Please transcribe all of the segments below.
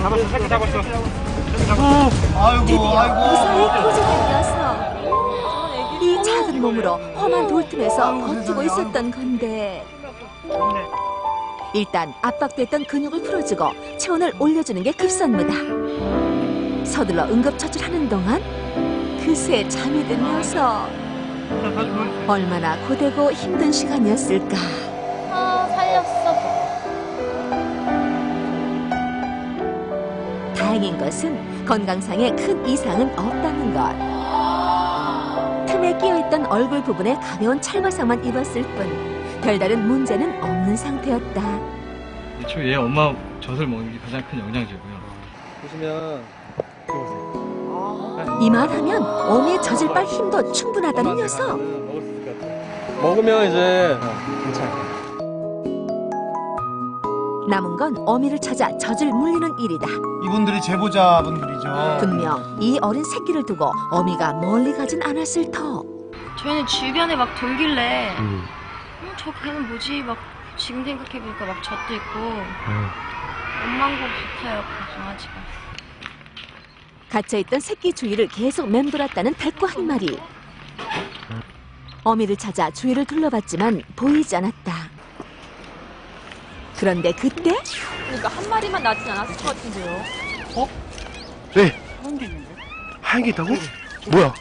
잡았어, 새끼 잡았어. 드디어 무사히 구조되었어. 이 작은 몸으로 험한 돌틈에서 버티고 있었던 건데 일단 압박됐던 근육을 풀어주고 체온을 올려주는 게 급선무다. 서둘러 응급처치하는 동안 그새 잠이 든 녀석. 얼마나 고되고 힘든 시간이었을까. 살렸어. 다행인 것은 건강상에 큰 이상은 없다는 것. 틈에 끼어있던 얼굴 부분에 가벼운 찰과상만 입었을 뿐 별다른 문제는 없는 상태였다. 애초에 얘 엄마 젖을 먹는 게 가장 큰 영양제고요. 보시면 이만하면 어미의 젖을 빨 힘도 충분하다는 녀석. 먹을 수 있을 것 같아요. 먹으면 이제 괜찮아요. 남은 건 어미를 찾아 젖을 물리는 일이다. 이분들이 제보자분들이죠. 분명 이 어린 새끼를 두고 어미가 멀리 가진 않았을 터. 저희는 주변에 막 돌길래 저 개는 뭐지? 막 지금 생각해보니까 막 젖도 있고 엄마인 것 같아요, 그 강아지가. 갇혀있던 새끼 주위를 계속 맴돌았다는 백구 한 마리. 어미를 찾아 주위를 둘러봤지만 보이지 않았다. 그런데 그때 그러니까 한 마리만 나진 않았을 것 같은데요. 네. 하얀 게 있다고? 뭐야?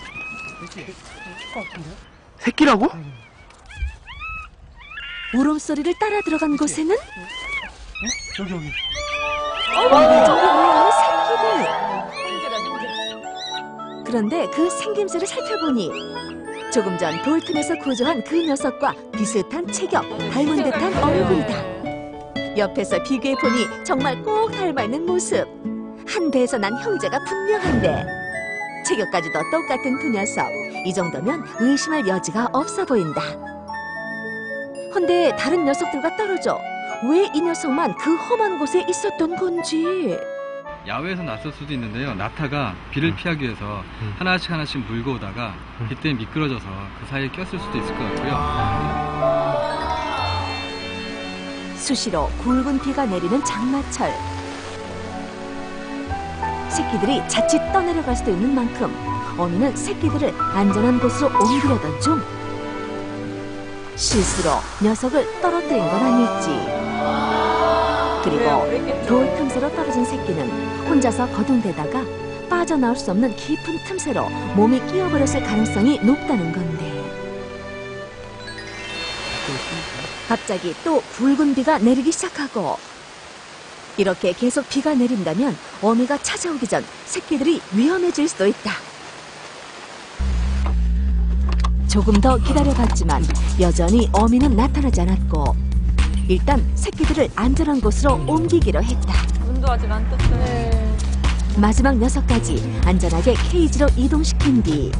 새끼라고? 울음소리를 따라 들어간 곳에는 저기. 저기 올라오는 새끼들. 그런데 그 생김새를 살펴보니 조금 전 돌틈에서 구조한 그 녀석과 비슷한 체격, 닮은 듯한 얼굴이다. 옆에서 비교해보니 정말 꼭 닮아있는 모습. 한 배에서 난 형제가 분명한데 체격까지도 똑같은 그 녀석. 이 정도면 의심할 여지가 없어 보인다. 헌데 다른 녀석들과 떨어져 왜 이 녀석만 그 험한 곳에 있었던 건지. 야외에서 났을 수도 있는데요. 나타가 비를 피하기 위해서 하나씩 물고 오다가 비 때문에 미끄러져서 그 사이에 꼈을 수도 있을 것 같고요. 수시로 굵은 비가 내리는 장마철. 새끼들이 자칫 떠내려갈 수도 있는 만큼 어미는 새끼들을 안전한 곳으로 옮기려던 중 실수로 녀석을 떨어뜨린 건 아닐지. 그리고 돌 틈새로 떨어진 새끼는 혼자서 거둔대다가 빠져나올 수 없는 깊은 틈새로 몸이 끼어버렸을 가능성이 높다는 건데 갑자기 또 굵은 비가 내리기 시작하고 이렇게 계속 비가 내린다면 어미가 찾아오기 전 새끼들이 위험해질 수도 있다. 조금 더 기다려봤지만 여전히 어미는 나타나지 않았고 일단 새끼들을 안전한 곳으로 옮기기로 했다. 문도 아직 안 떴어요. 마지막 녀석까지 안전하게 케이지로 이동시킨 뒤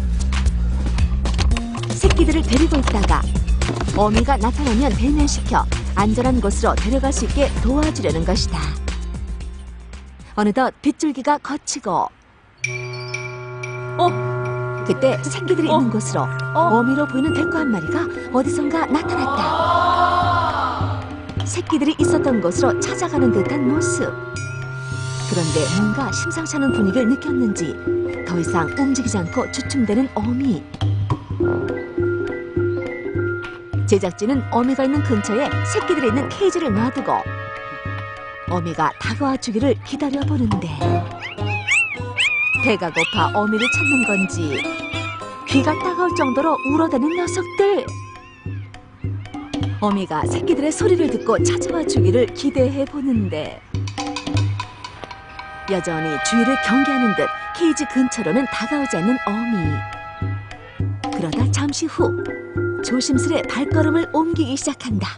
새끼들을 데리고 있다가 어미가 나타나면 배면시켜 안전한 곳으로 데려갈 수 있게 도와주려는 것이다. 어느덧 빗줄기가 거치고 그때 새끼들이 있는 곳으로 어미로 보이는 백구 한 마리가 어디선가 나타났다. 새끼들이 있었던 곳으로 찾아가는 듯한 모습. 그런데 뭔가 심상치 않은 분위기를 느꼈는지 더 이상 움직이지 않고 주춤대는 어미. 제작진은 어미가 있는 근처에 새끼들이 있는 케이지를 놔두고 어미가 다가와 주기를 기다려보는데 배가 고파 어미를 찾는 건지 귀가 따가울 정도로 울어대는 녀석들. 어미가 새끼들의 소리를 듣고 찾아와 주기를 기대해보는데 여전히 주위를 경계하는 듯 케이지 근처로는 다가오지 않는 어미. 그러다 잠시 후 조심스레 발걸음을 옮기기 시작한다.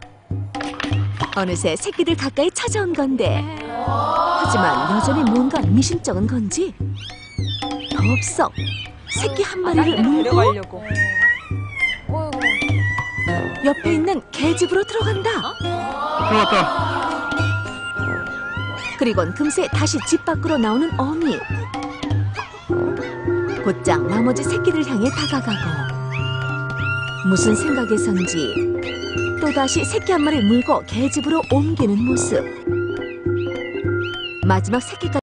어느새 새끼들 가까이 찾아온 건데 하지만 여전히 뭔가 미심쩍은 건지 덥석 새끼 한 마리를 물고 데려가려고. 옆에 있는 개집으로 들어간다. 들어왔다. 그리곤 금세 다시 집 밖으로 나오는 어미. 곧장 나머지 새끼들 향해 다가가고 무슨 생각에선지 또다시 새끼 한 마리 물고 개집으로 옮기는 모습. 마지막 새끼까지